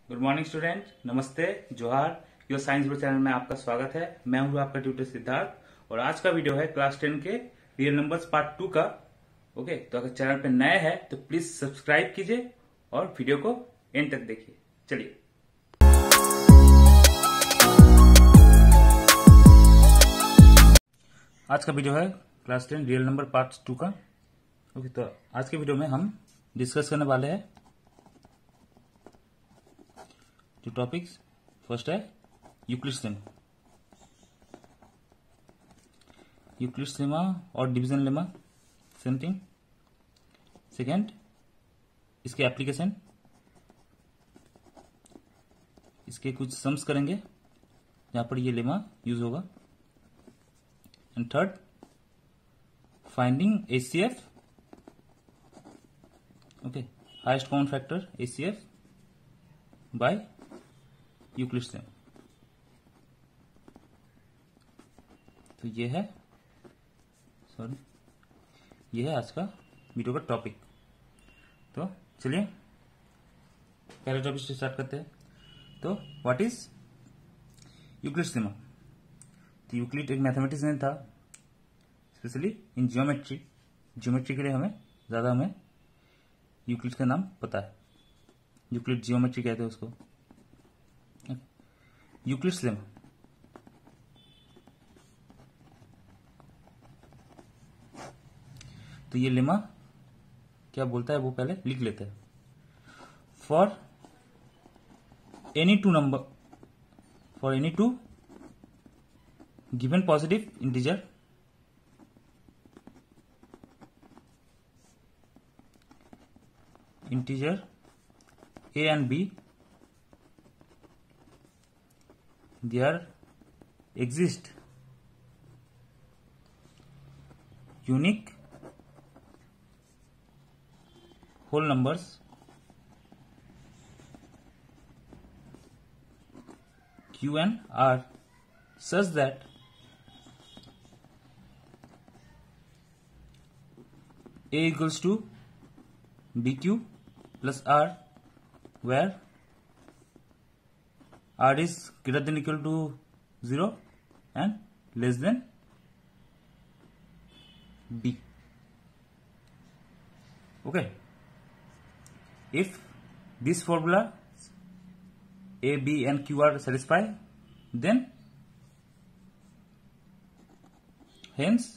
Good morning student, नमस्ते, जोहार। Your science bro channel में आपका स्वागत है। मैं हूं आपका ट्यूटर सिद्धार्थ और आज का वीडियो है क्लास 10 के रियल नंबर्स पार्ट 2 का। ओके, तो अगर चैनल पे नए हैं तो प्लीज सब्सक्राइब कीजिए और वीडियो को एंड तक देखिए। चलिए, आज का वीडियो है क्लास 10 रियल नंबर पार्ट 2 का। ओके, तो आज के वीडियो में हम डिस्कस करने वाले हैं जो टॉपिक्स। फर्स्ट है यूक्लिड्स लेमा। यूक्लिड्स लेमा और division lemma same thing. Second, इसके एप्लीकेशन, इसके कुछ सम्स करेंगे जहां पर ये लेमा यूज होगा। And third, finding HCF, okay, highest common factor HCF by Euclid's lemma. तो ये है आज का वीडियो का टॉपिक। तो चलिए पहले टॉपिक से स्टार्ट करते हैं। तो व्हाट इज यूक्लिड्स लेमा? तो यूक्लिड एक मैथमेटिशियन था, स्पेशली इन जियोमेट्री। जियोमेट्री के लिए हमें यूक्लिड का नाम पता है। यूक्लिड जियोमेट्री कहते हैं उसको। यूक्लिड्स लेमा, तो ये लेमा क्या बोलता है वो पहले लिख लेते हैं। For any two given positive integer a and b, there exist unique whole numbers q and r such that a equals to bq plus r, where r is greater than equal to 0 and less than b. Okay, if this formula a, b and q are satisfied, then hence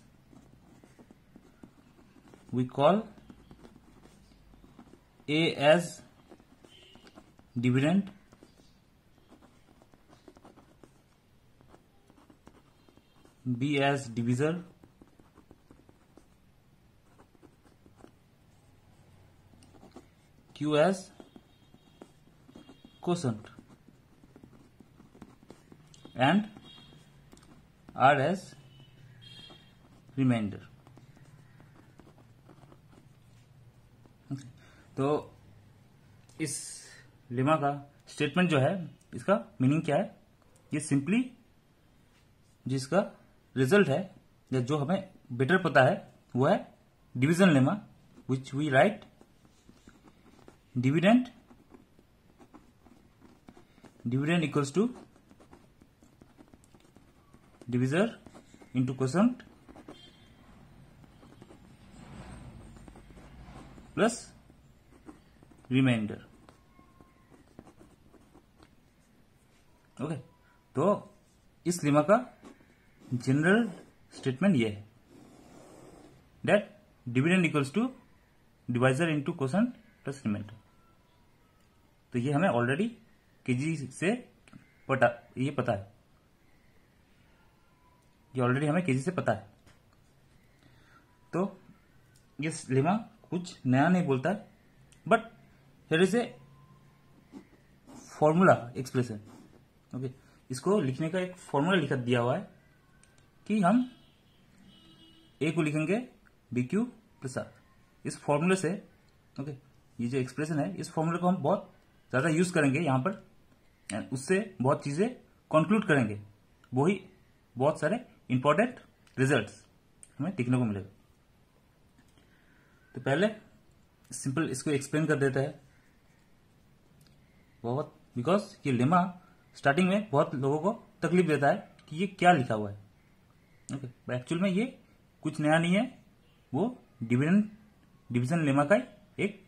we call a as dividend, b as divisor, q as quotient and r as remainder. तो इस lemma का statement जो है, इसका meaning क्या है? ये simply जिसका रिजल्ट है या जो हमें बेटर पता है वो है division lemma, which we write dividend equals to divisor into quotient plus remainder. Okay, तो इस लेमा का जनरल स्टेटमेंट ये है that dividend equals to divisor into quotient plus remainder. तो ये हमें ऑलरेडी केजी से ये पता है, ये ऑलरेडी हमें केजी से पता है। तो ये लेमा कुछ नया नहीं बोलता है, but here is a formula expression. Okay, इसको लिखने का एक फॉर्मूला लिखा दिया हुआ है कि हम ए को लिखेंगे बी क्यू प्लस आर। इस फॉर्मूले से ओके, ये जो एक्सप्रेशन है इस फॉर्मूले को हम बहुत ज्यादा यूज करेंगे यहां पर, उससे बहुत चीजें कंक्लूड करेंगे, वही बहुत सारे इंपॉर्टेंट रिजल्ट्स हमें देखने को मिलेगा। तो पहले सिंपल इसको एक्सप्लेन कर देता है। बहुत बिकॉज ये लेमा स्टार्टिंग में बहुत लोगों को तकलीफ देता है कि ये क्या लिखा हुआ है। ओके, एक्चुअल में ये कुछ नया नहीं है, वो डिवीजन लेमा का एक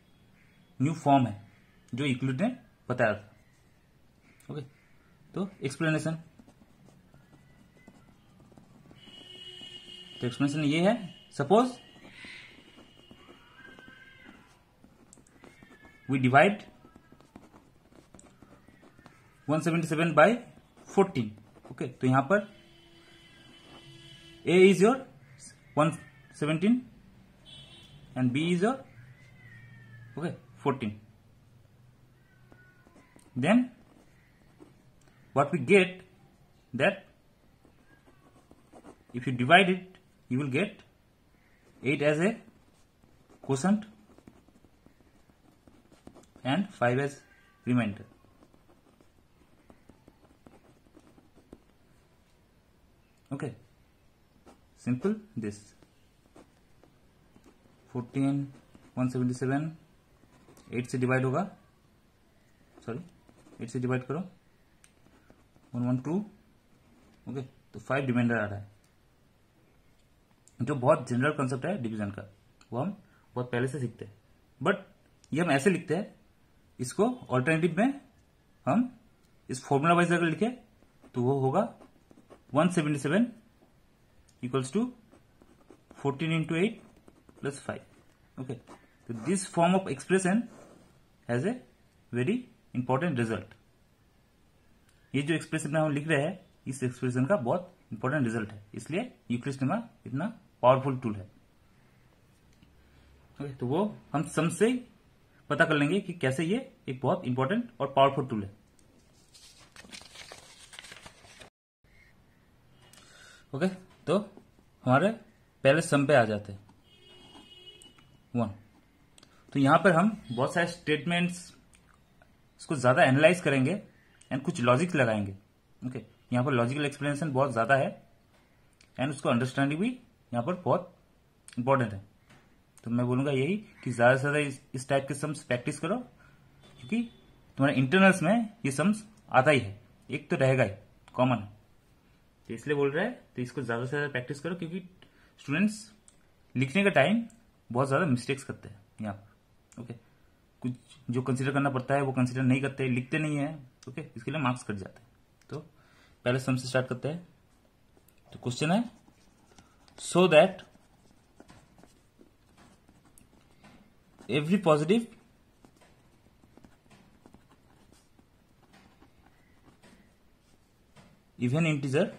न्यू फॉर्म है जो यूक्लिड ने बताया था। ओके, तो एक्सप्लेनेशन ये है, suppose we divide 177 by 14। Okay, तो यहां पर A is your 117 and B is your 14. Then what we get, that if you divide it, you will get 8 as a quotient and 5 as remainder. Okay, simple this 14 177 8 से divide होगा, sorry 8 से divide करो 112। Okay, तो 5 reminder आ रहा है, जो बहुत general concept है डिवीजन का, वो हम बहुत पहले से सीखते हैं। बट ये हम ऐसे लिखते हैं, इसको ऑल्टरनेटिव में हम इस फॉर्मूला वाइज अगर लिखे तो वो होगा 177 equals to 14 into 8 plus 5। Okay, तो this form of expression has a very important result. ये जो एक्सप्रेशन हम लिख रहे हैं, इस एक्सप्रेशन का बहुत इंपॉर्टेंट रिजल्ट है, इसलिए यूक्लिड लेमा इतना पावरफुल टूल है। ओके, तो वो हम सम से पता कर लेंगे कि कैसे ये एक बहुत इंपॉर्टेंट और पावरफुल टूल है। ओके, तो हमारे पहले सम पे आ जाते हैं 1। तो यहां पर हम बहुत सारे स्टेटमेंट्स इसको ज्यादा एनालाइज करेंगे एंड कुछ लॉजिक लगाएंगे। ओके, यहां पर लॉजिकल एक्सप्लेनेशन बहुत ज्यादा है एंड उसको अंडरस्टैंडिंग भी यहां पर बहुत इंपॉर्टेंट है। तो मैं बोलूंगा यही कि ज्यादा से ज्यादा इस टाइप के सम्स प्रैक्टिस करो, क्योंकि तुम्हारे इंटरनल्स में ये सम्स आता ही है, एक तो रहेगा ही, कॉमन है। तो इसलिए बोल रहा है, तो इसको ज्यादा से ज्यादा प्रैक्टिस करो, क्योंकि स्टूडेंट्स लिखने का टाइम बहुत ज्यादा मिस्टेक्स करते हैं यहाँ पर। ओके, कुछ जो कंसीडर करना पड़ता है वो कंसीडर नहीं करते, लिखते नहीं है। ओके, इसके लिए मार्क्स कट जाते हैं। तो पहले सम से स्टार्ट करते हैं। तो क्वेश्चन है, so that every positive even integer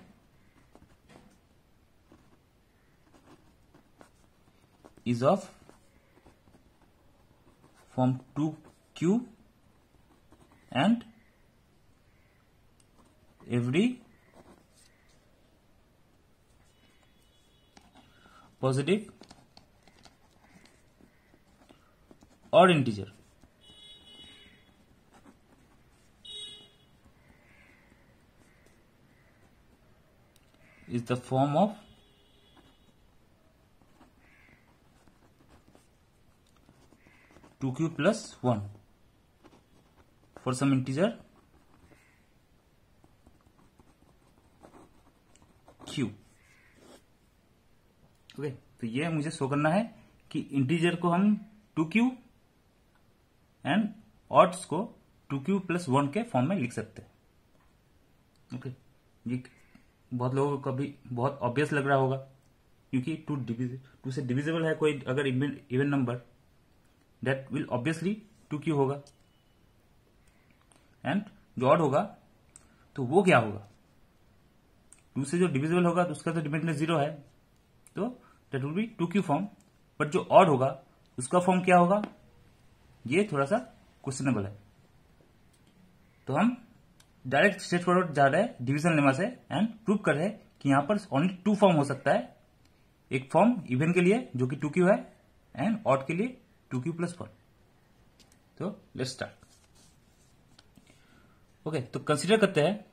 is of form 2q and every positive odd integer is the form of 2q plus 1 for some integer q। Okay, तो ये मुझे शो करना है कि इंटीजर को हम 2q एंड ऑड्स को 2q plus 1 के फॉर्म में लिख सकते हैं। ओके, ये बहुत लोगों को भी बहुत ऑब्वियस लग रहा होगा, क्योंकि 2 से डिविजिबल है कोई अगर even number, that will obviously 2q होगा, एंड जो ऑड होगा तो वो क्या होगा, 2 से जो डिविजिबल होगा तो उसका तो डिपेंडेंट 0 है, तो that will be 2q form. But जो ऑड होगा उसका फॉर्म क्या होगा, ये थोड़ा सा क्वेश्चनेबल है। तो हम डायरेक्ट स्ट्रेट फॉरवर्ड जा रहे हैं डिवीजन लेमा से एंड प्रूव कर रहे हैं कि यहां पर ओनली 2 फॉर्म हो सकता है। एक फॉर्म इवन के लिए जो कि 2q है, एंड ऑड के लिए 2q प्लस 1। तो लेट्स स्टार्ट। ओके, तो कंसीडर करते हैं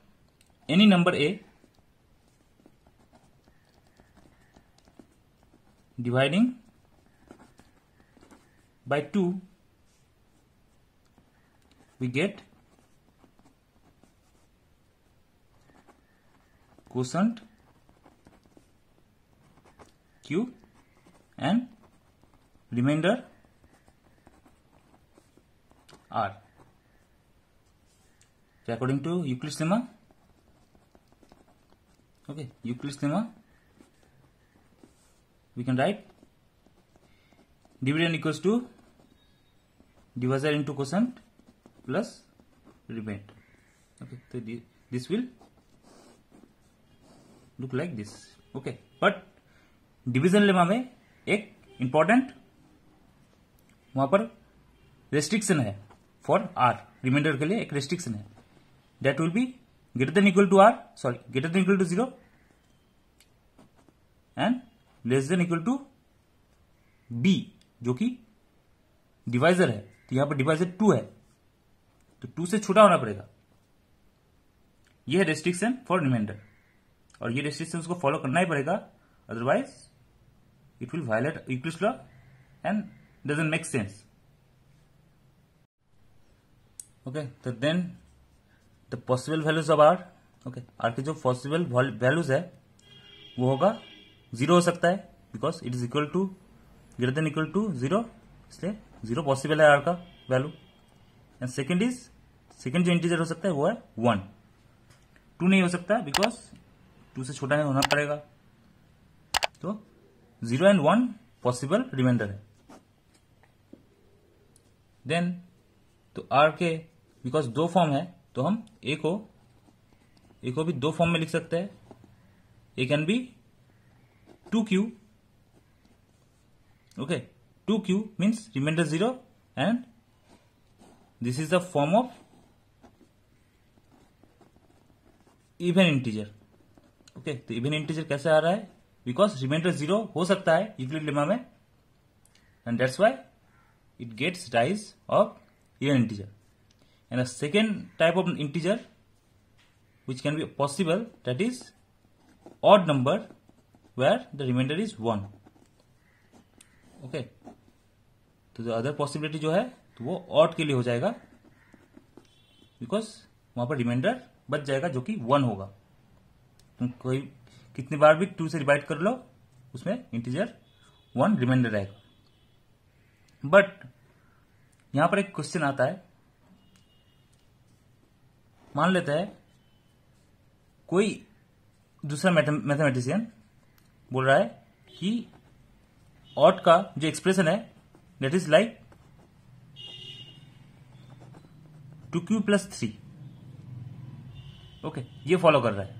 any number A dividing by 2 we get quotient q and remainder r. According to Euclid's lemma, okay, Euclid's lemma, we can write dividend equals to divisor into quotient plus remainder. Okay, so this will look like this. Okay, but division lemma में एक important वहां पर restriction है for are, reminder के लिए एक restriction है, that will be greater than equal to R, sorry greater than equal to 0 and less than equal to B, जो कि डिवाइजर है। तो यहां पर डिवाइजर 2 है, तो 2 से छोटा होना पड़ेगा। यह है रेस्ट्रिक्शन फॉर रिमाइंडर, और ये रेस्ट्रिक्शन को फॉलो करना ही पड़ेगा, otherwise it will violate Euclid's law and doesn't make sense. Okay, so then the possible values of R, okay, R के जो possible values है वो होगा 0 हो सकता है, because it is equal to greater than equal to 0, इसलिए 0 possible है R का वैल्यू। एंड सेकेंड जो इंटीजर हो सकता है वो है 1, 2 नहीं हो सकता बिकॉज 2 से छोटा होना पड़ेगा। तो 0 एंड 1 पॉसिबल रिमाइंडर है। देन तो आर के बिकॉज 2 फॉर्म है, तो हम ए को भी 2 फॉर्म में लिख सकते हैं। A can be 2q, okay, 2q means remainder 0 and this is the form of even integer. Okay, तो इवन इंटीजर कैसे आ रहा है, बिकॉज रिमाइंडर 0 हो सकता है यूक्लिड लेमा में, and that's why it gets rise of even integer. And a second type of integer which can be possible, that is odd number where the remainder is 1. Okay, तो the other possibility जो है तो वो odd के लिए हो जाएगा, because वहां पर रिमाइंडर बच जाएगा जो कि 1 होगा। तुम कोई कितनी बार भी 2 से डिवाइड कर लो, उसमें इंटीजर 1 रिमाइंडर रहेगा। बट यहां पर एक क्वेश्चन आता है, मान लेते हैं कोई दूसरा मैथमेटिशियन बोल रहा है कि ऑड का जो एक्सप्रेशन है that is like 2q + 3। Okay, ये फॉलो कर रहा है।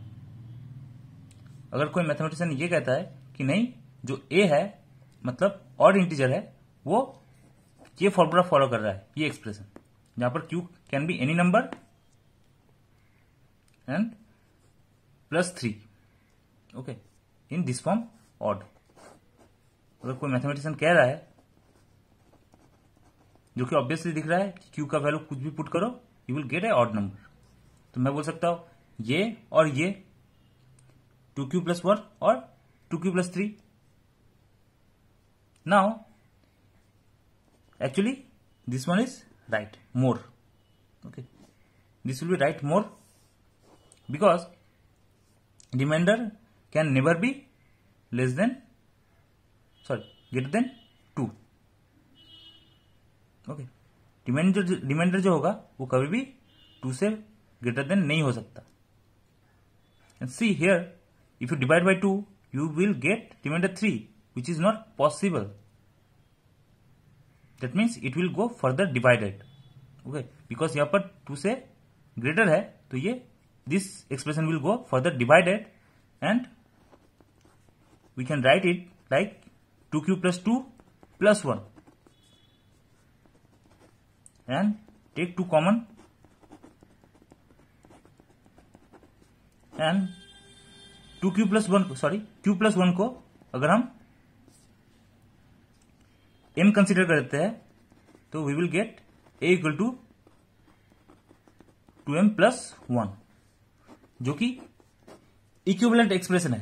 अगर कोई मैथमेटिशियन ये कहता है कि नहीं, जो a है मतलब ऑड इंटीजर है, वो ये फॉर्मूला फॉलो कर रहा है, ये एक्सप्रेशन जहां पर q can be any number and +3, okay, in this form odd. अगर कोई मैथमेटिशियन कह रहा है, जो कि ऑब्वियसली दिख रहा है कि q का वैल्यू कुछ भी पुट करो you will gate A odd number, तो मैं बोल सकता हूं ये और ये 2q + 1 और 2q + 3। Now actually this one is right more, okay, this will be right more because remainder can never be less than, sorry, greater than 2, okay, remainder जो होगा वो कभी भी 2 से greater than नहीं हो सकता। and see here, if you divide by 2 you will get remainder 3 which is not possible, that means it will go further divided, okay, because यहाँ पर 2 से greater है, तो ये this expression will go further divided and we can write it like 2q + 2 + 1 and take 2 common and 2q + 1, sorry, q + 1 को अगर हम m consider करते हैं तो we will get a = 2m + 1, जो कि इक्विवेलेंट एक्सप्रेशन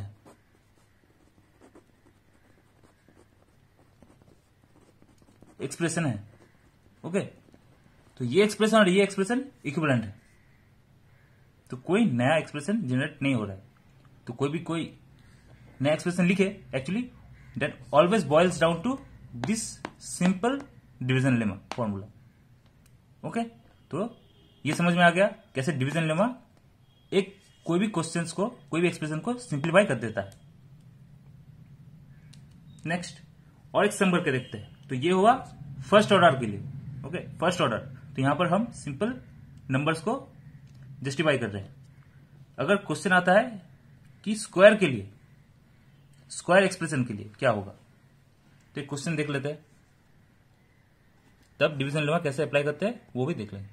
है। ओके, तो ये एक्सप्रेशन और ये एक्सप्रेशन इक्विवेलेंट है, तो कोई नया एक्सप्रेशन जनरेट नहीं हो रहा है। तो कोई नया एक्सप्रेशन लिखे, actually that always boils down to this simple division lemma formula. Okay, तो ये समझ में आ गया कैसे डिवीजन लेमा एक कोई भी क्वेश्चंस को, कोई भी एक्सप्रेशन को सिंप्लीफाई कर देता है। नेक्स्ट और एक सम करके देखते हैं। तो ये हुआ फर्स्ट ऑर्डर के लिए। ओके, फर्स्ट ऑर्डर, तो यहां पर हम सिंपल नंबर्स को जस्टिफाई कर रहे हैं। अगर क्वेश्चन आता है कि स्क्वायर के लिए, स्क्वायर एक्सप्रेशन के लिए क्या होगा, तो एक क्वेश्चन देख लेते हैं, तब डिवीजन लेमा कैसे अप्लाई करते हैं वो भी देख लेंगे।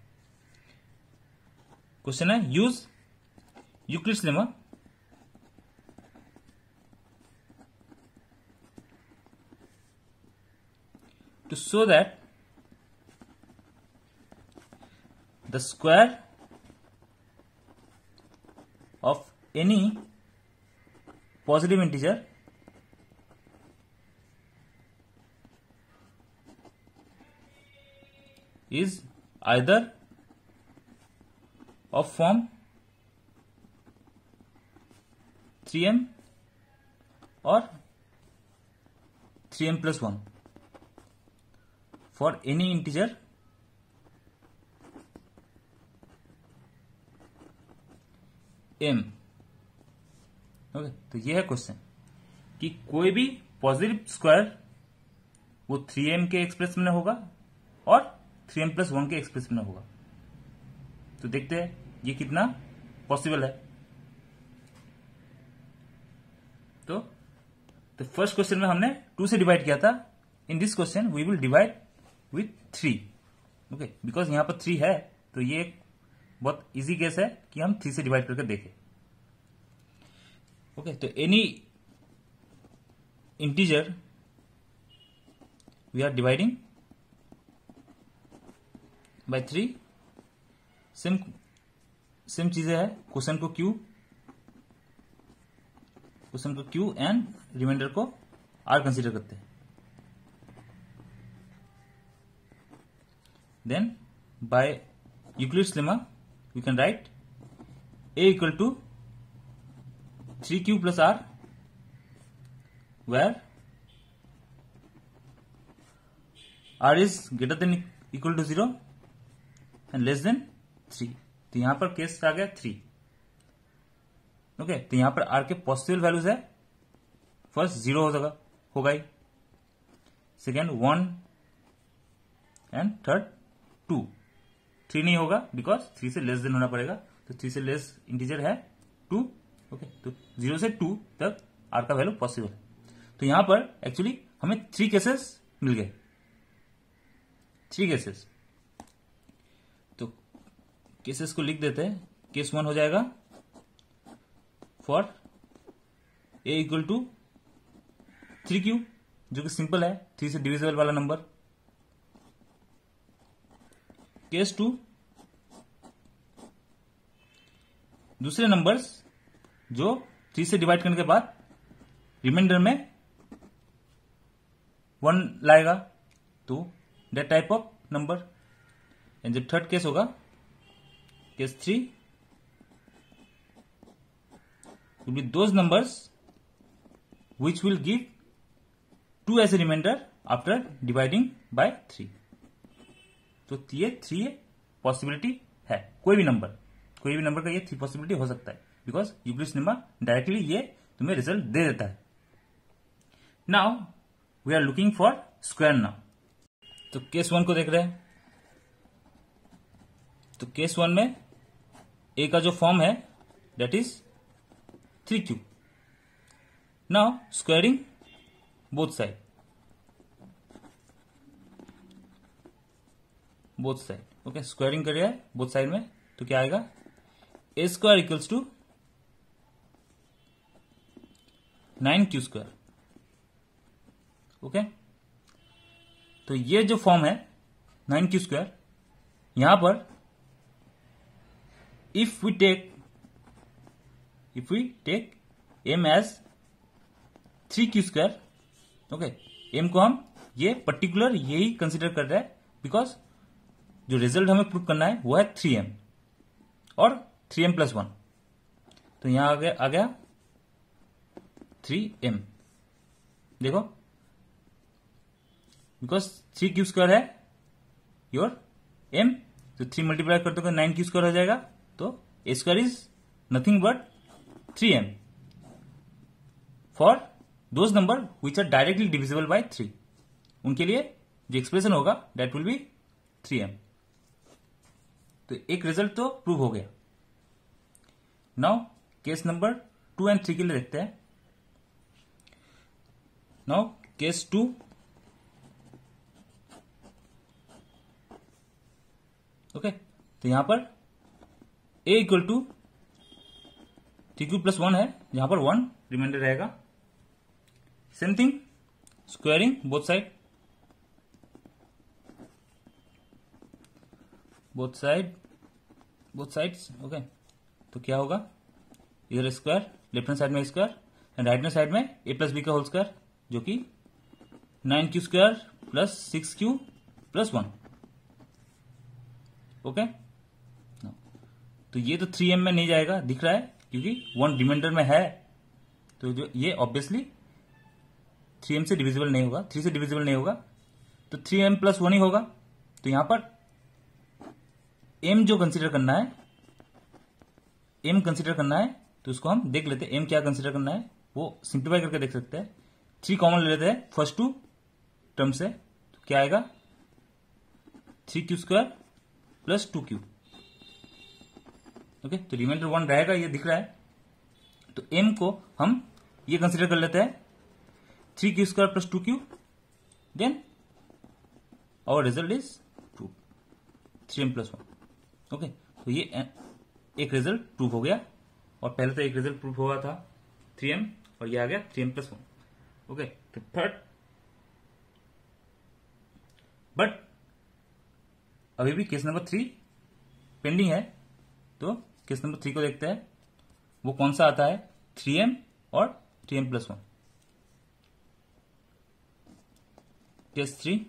क्वेश्चन है use Euclid's lemma to show that the square of any positive integer is either of form 3m or 3m plus 1 for any integer m। Okay, तो ये है क्वेश्चन कि कोई भी पॉजिटिव स्क्वायर वो 3m के एक्सप्रेशन में होगा और 3m प्लस 1 के एक्सप्रेशन में होगा। तो देखते हैं ये कितना पॉसिबल है। तो फर्स्ट क्वेश्चन में हमने 2 से डिवाइड किया था। In this question we will divide with 3। Okay, because यहां पर 3 है, तो ये एक बहुत इजी केस है कि हम 3 से डिवाइड करके देखें। ओके, तो any integer we are dividing by 3। Same चीजें है, क्वेश्चन को क्यू एंड रिमाइंडर को आर कंसीडर करते हैं। Then by Euclid's lemma we can write a equal to 3q plus r, where r is greater than equal to 0 and less than 3। तो यहां पर case आ गया 3। ओके, तो यहां पर r के पॉसिबल वैल्यूज है, फर्स्ट 0 होगा ही, सेकेंड 1 एंड थर्ड 2। 3 नहीं होगा बिकॉज 3 से लेस देन होना पड़ेगा, तो 3 से लेस इंटीजर है 2। ओके, तो 0 से 2 तक r का वैल्यू पॉसिबल है। तो यहां पर एक्चुअली हमें 3 केसेस मिल गए, 3 केसेस। तो केसेस को लिख देते हैं। केस 1 हो जाएगा for a equal to 3q, जो कि सिंपल है, 3 से डिविजिबल वाला नंबर। केस 2, दूसरे नंबर्स जो 3 से डिवाइड करने के बाद रिमाइंडर में 1 लाएगा, तो that type of number. And जब थर्ड केस होगा, case 3, will be those numbers which will give 2 as a remainder after dividing by 3। तो ये 3 पॉसिबिलिटी है, कोई भी नंबर का ये 3 पॉसिबिलिटी हो सकता है, बिकॉज यूक्लिड्स लेमा डायरेक्टली ये तुम्हें रिजल्ट दे देता है। Now we are looking for square now. तो केस 1 को देख रहे हैं। तो केस 1 में ए का जो फॉर्म है that is 3q। Now squaring both side, okay, squaring कर रहा है बोथ साइड में, तो क्या आएगा, a square equals to 9q square. Okay, तो ये जो फॉर्म है 9q स्क्वायर, यहां पर if we take m as 3q square, okay, m को हम ये पर्टिकुलर यही कंसिडर कर रहे हैं, बिकॉज जो रिजल्ट हमें प्रूव करना है वो है 3m और 3m प्लस 1। तो यहां आ गया 3m। देखो बिकॉज 3q² है योर m, तो 3 मल्टीप्लाई कर दोगे 9q² हो जाएगा, तो a² is nothing but 3m for those number which are directly divisible by 3। उनके लिए जो एक्सप्रेशन होगा दैट विल बी 3m। तो एक रिजल्ट तो प्रूव हो गया। नाउ केस नंबर 2 एंड 3 के लिए देखते हैं। नाउ केस 2, ओके, तो यहां पर a इक्वल टू 3q + 1 है, यहां पर 1 रिमाइंडर रहेगा। Same thing, squaring both sides, okay. तो क्या होगा, इधर स्क्वायर, लेफ्ट हैंड साइड में square and right hand side में a + b का होल स्क्वायर, जो कि 9q² + 6q + 1, ओके। तो ये तो 3m में नहीं जाएगा, दिख रहा है, क्योंकि 1 रिमाइंडर में है, तो जो ये ऑब्वियसली 3m से डिविजिबल नहीं होगा, 3 से डिविजिबल नहीं होगा, तो 3m + 1 ही होगा। तो यहां पर m जो कंसीडर करना है, तो उसको हम देख लेते हैं m क्या कंसीडर करना है, वो सिंप्लीफाई करके देख सकते हैं। 3 कॉमन ले लेते हैं फर्स्ट 2 टर्म से, तो क्या आएगा 3q² + 2q, ओके। तो रिमाइंडर 1 रहेगा, ये दिख रहा है। तो m को हम ये कंसीडर कर लेते हैं 3q² + 2q, then our result is 3m + 1, okay. तो ये एक रिजल्ट प्रूव हो गया, और पहले तो एक रिजल्ट प्रूव हुआ था 3m, और ये आ गया 3m + 1, ओके। तो थर्ड, बट अभी भी केस नंबर 3 पेंडिंग है, तो केस नंबर 3 को देखते हैं। वो कौन सा आता है, 3m और 3m + 1। Case 3,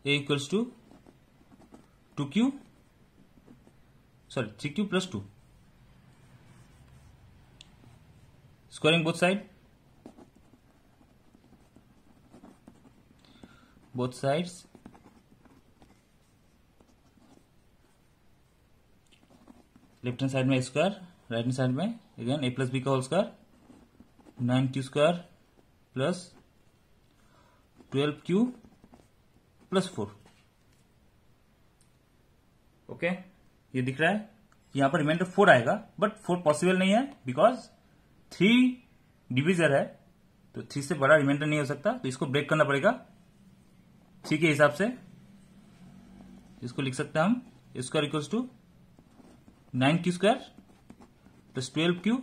a equals to 3q + 2, squaring both sides, left hand side में स्क्वायर, राइट हैंड साइड में अगेन a + b का whole square, 9q² + 12q + 4, okay. ये दिख रहा है, यहां पर रिमाइंडर 4 आएगा, बट 4 पॉसिबल नहीं है, बिकॉज 3 डिविजर है, तो 3 से बड़ा रिमाइंडर नहीं हो सकता, तो इसको ब्रेक करना पड़ेगा 3 के हिसाब से। इसको लिख सकते हैं हम square equals to 9q² + 12q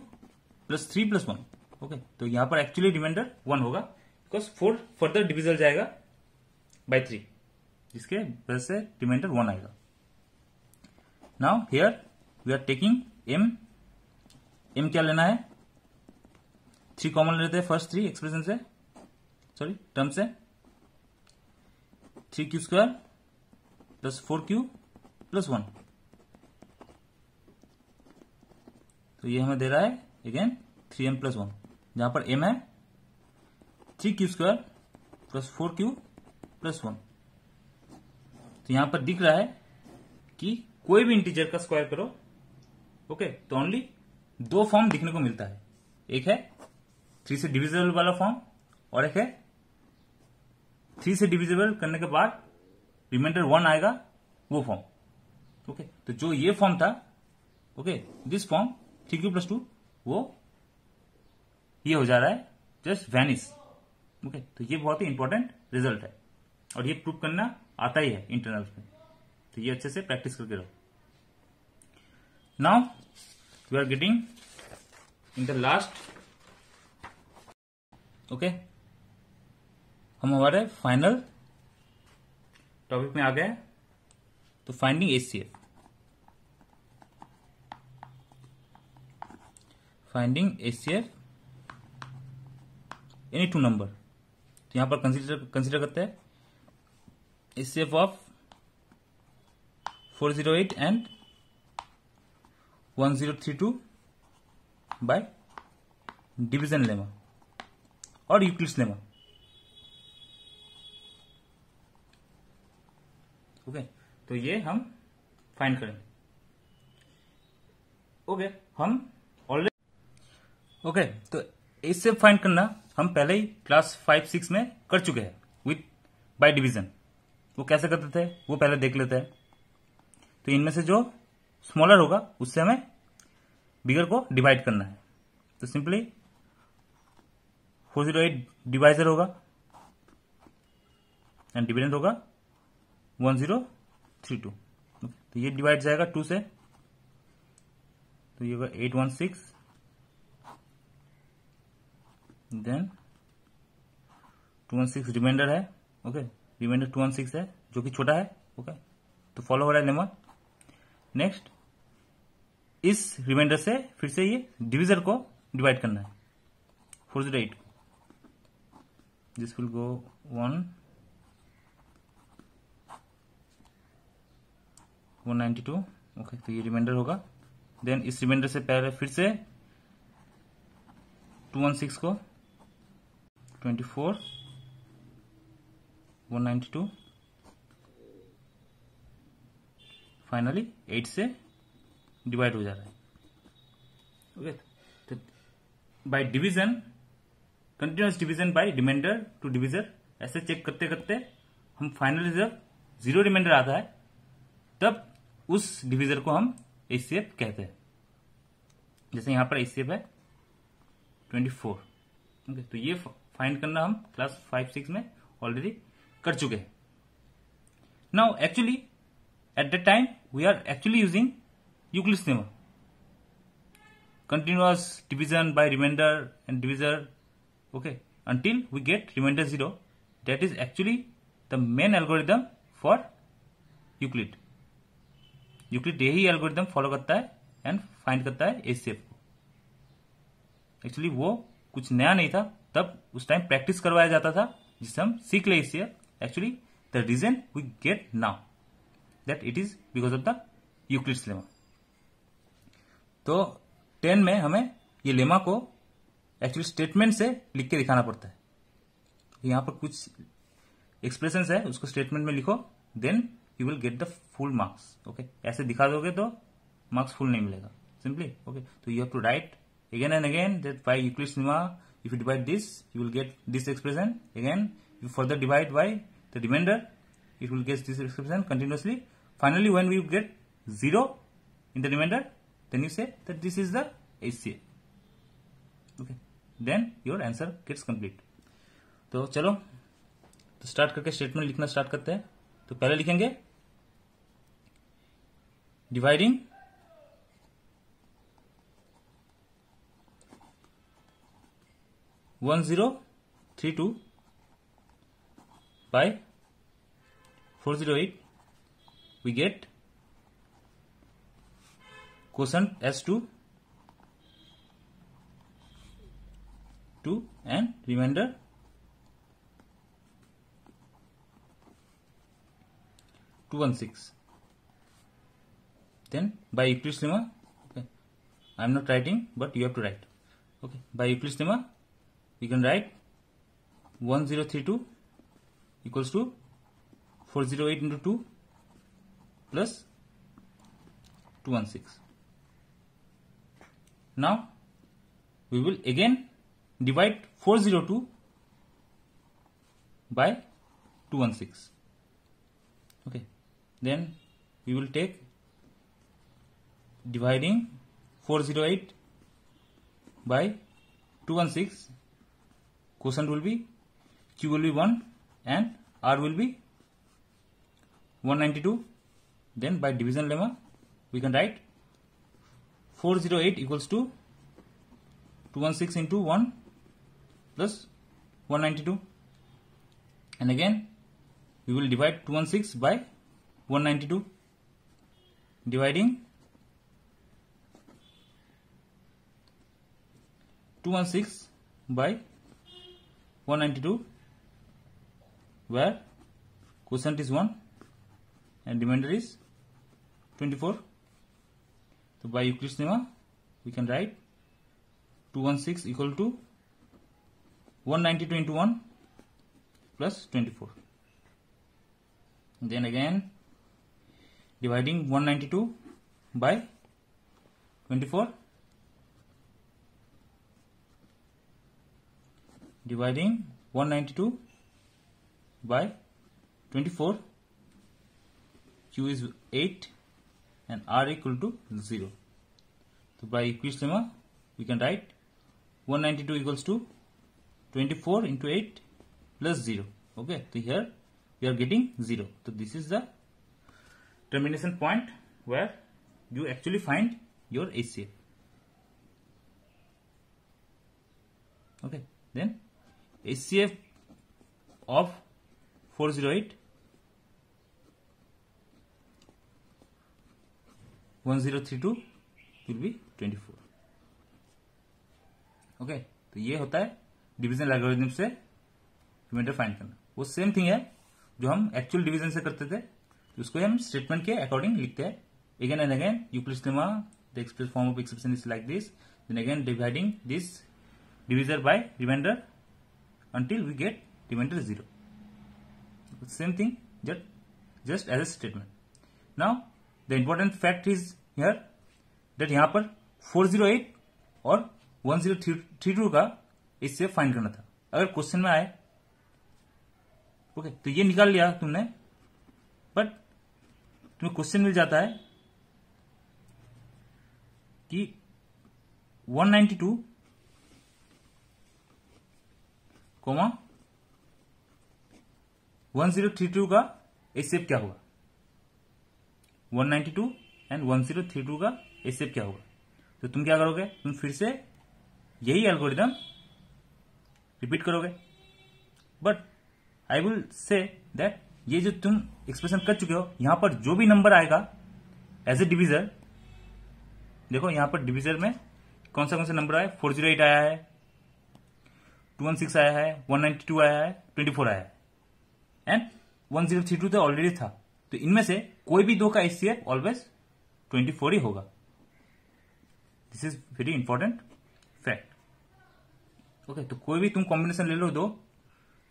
+ 3 + 1, okay. तो यहां पर एक्चुअली रिमाइंडर 1 होगा, बिकॉज 4 फर्दर डिविजल जाएगा बाय 3, जिसके वजह से रिमाइंडर 1 आएगा। Now here we are taking m क्या लेना है, 3 कॉमन लेते हैं फर्स्ट 3 एक्सप्रेशन से, टर्म से, 3q² + 4q + 1, तो ये हमें दे रहा है अगेन 3m + 1, जहां पर m है 3q² + 4q + 1। तो यहां पर दिख रहा है कि कोई भी इंटीजर का स्क्वायर करो, ओके, तो ओनली 2 फॉर्म दिखने को मिलता है। एक है 3 से डिविजिबल वाला फॉर्म, और एक है 3 से डिविजिबल करने के बाद रिमाइंडर 1 आएगा, वो फॉर्म, ओके। तो जो ये फॉर्म था, ओके, दिस फॉर्म 3q + 2, वो ये हो जा रहा है जस्ट वैनिश, ओके। तो ये बहुत ही इंपॉर्टेंट रिजल्ट है, और ये प्रूव करना आता ही है इंटरनल्स में, तो ये अच्छे से प्रैक्टिस करके रहो। Now we are getting in the last, okay. हम हमारे फाइनल टॉपिक में आ गए, तो फाइंडिंग HCF, एनी 2 नंबर। तो यहां पर कंसीडर करते हैं HCF of 408 and 1032 by division lemma और यूक्लिड्स लेमा। ओके, तो ये हम फाइंड करेंगे। ओके, हम ऑलरेडी ओके, तो इससे फाइंड करना हम पहले ही क्लास 5-6 में कर चुके हैं विथ बाय डिवीजन। वो कैसे करते थे वो पहले देख लेते हैं। तो इनमें से जो स्मॉलर होगा उससे हमें बिगर को डिवाइड करना है। तो सिंपली 408 डिवाइजर होगा एंड डिविडेंड होगा 1032। तो ये डिवाइड जाएगा 2 से, तो ये होगा 816, देन 216 रिमाइंडर है। ओके, रिमाइंडर 216 है जो कि छोटा है। ओके, तो फॉलो हो रहा है लेमा। नेक्स्ट, इस रिमाइंडर से फिर से ये डिविजर को डिवाइड करना है 408। This will go 192। ओके, तो ये रिमाइंडर होगा। देन इस रिमाइंडर से पहले फिर से 216 को 24 192, फाइनली 8 से डिवाइड हो जा रहा है। ओके, तो by division, continuous division by remainder to divisor, ऐसे चेक करते करते हम फाइनली जब 0 रिमाइंडर आता है तब उस डिविजर को हम एचसीएफ कहते हैं। जैसे यहां पर एचसीएफ है 24। ओके, तो ये फाइंड करना हम क्लास 5-6 में ऑलरेडी कर चुके हैं। Now actually at that time we are actually using Euclid's lemma, continuous division by remainder and divisor, okay, until we get remainder 0. That is actually the main algorithm for Euclid. Euclid यही algorithm follow करता है and find करता है HCF को। Actually वो कुछ नया नहीं था, तब उस टाइम प्रैक्टिस करवाया जाता था जिससे हम सीख ले HCF। Actually the reason we get now that it is because of the Euclid's lemma. तो 10 में हमें ये लेमा को एक्चुअली स्टेटमेंट से लिख के दिखाना पड़ता है। यहां पर कुछ एक्सप्रेशंस है, उसको स्टेटमेंट में लिखो, then you will get the full marks. Okay, ऐसे दिखा दोगे तो मार्क्स फुल नहीं मिलेगा सिंपली। ओके, तो you have to write again and again that by Euclid's lemma if you divide this you will get this expression. Again you further divide by the remainder it will get this expression continuously. Finally when we get 0 in the remainder, then you say that this is the HCF. Okay, then your answer gets complete. तो चलो, तो start करके statement लिखना start करते हैं। तो पहले लिखेंगे dividing 1032 by 408 we get quotient as 2 and remainder 216. Then by Euclid's lemma, okay, I am not writing but you have to write. Okay, by Euclid's lemma we can write 1032 equals to 408 into 2 plus 216. Now we will again divide 402 by 216. Okay, then we will take dividing 408 by 216. Quotient will be Q will be 1 and R will be 192. Then by division lemma we can write 408 equals to 216 into 1 plus 192, and again we will divide 216 by 192. Dividing 216 by 192 where quotient is 1 and remainder is 24. तो बाय Euclid's lemma we can write 216 equal to 192 into 1 plus 24. Then again dividing 192 by 24, dividing 192 by 24, Q is 8 and R equal to 0. So by Euclid's lemma we can write 192 equals to 24 into 8 plus 0. Okay, so here we are getting 0. So this is the termination point where you actually find your HCF. Okay, then HCF of 408 1032 will be 24. Okay, तो ये होता है division algorithm से reminder find करना। वो same thing है जो हम एक्चुअल डिवीजन से करते थे, तो उसको हम स्टेटमेंट के अकॉर्डिंग लिखते हैं। Again and again Euclid's lemma the express form of expression is like this, then again dividing this divisor by remainder until we get remainder 0. Same thing, just as a statement. Now the important fact is here that यहाँ पर 408 और 1032 का इससे find करना था। अगर question में आए ओके तो ये निकाल लिया तुमने, बट तुम्हें क्वेश्चन मिल जाता है कि 192 कोमा 1032 का एचसीएफ क्या होगा, 192 एंड 1032 का एचसीएफ क्या होगा। तो तुम क्या करोगे, तुम फिर से यही एल्गोरिथम रिपीट करोगे, but I will say that ये जो तुम एक्सप्रेशन कर चुके हो, यहां पर जो भी नंबर आएगा एज ए डिविजर, देखो यहां पर डिविजर में कौन सा नंबर आया, 408 आया है, 216 आया है, 192 आया है, 24 आया है एंड 1032 तो ऑलरेडी था। तो इनमें से कोई भी दो का एचसीएफ ऑलवेज 24 ही होगा। This is very important fact. Okay, तो कोई भी तुम कॉम्बिनेशन ले लो दो,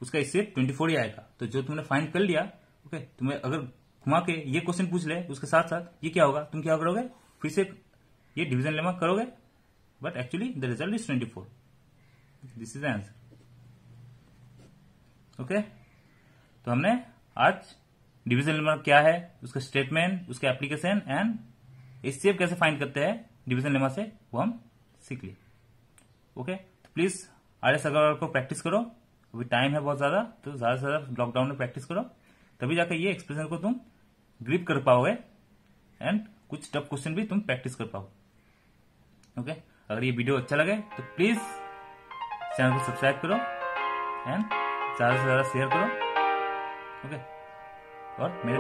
उसका एचसीएफ 24 ही आएगा। तो जो तुमने फाइंड कर लिया, ओके, तुम्हें अगर घुमा के ये क्वेश्चन पूछ ले उसके साथ साथ ये क्या होगा, तुम क्या करोगे, फिर से ये डिवीजन लेमा करोगे, but actually the result is 24। This is the answer. Okay, तो हमने आज डिवीजन लेमा क्या है, उसका स्टेटमेंट, उसका एप्लीकेशन एंड एचसीएफ कैसे फाइंड करते हैं डिवीजन लेमा से, वो हम सीख लिए। ओके, तो प्लीज आरएस अग्रवाल को प्रैक्टिस करो, अभी टाइम है बहुत ज्यादा, तो ज्यादा से ज्यादा लॉकडाउन में प्रैक्टिस करो, तभी जाकर ये एक्सप्रेशन को तुम ग्रिप कर पाओगे एंड कुछ टफ क्वेश्चन भी तुम प्रैक्टिस कर पाओगे। ओके, अगर ये वीडियो अच्छा लगे तो प्लीज चैनल को सब्सक्राइब करो एंड ज्यादा से ज्यादा शेयर करो। ओके, और मेरे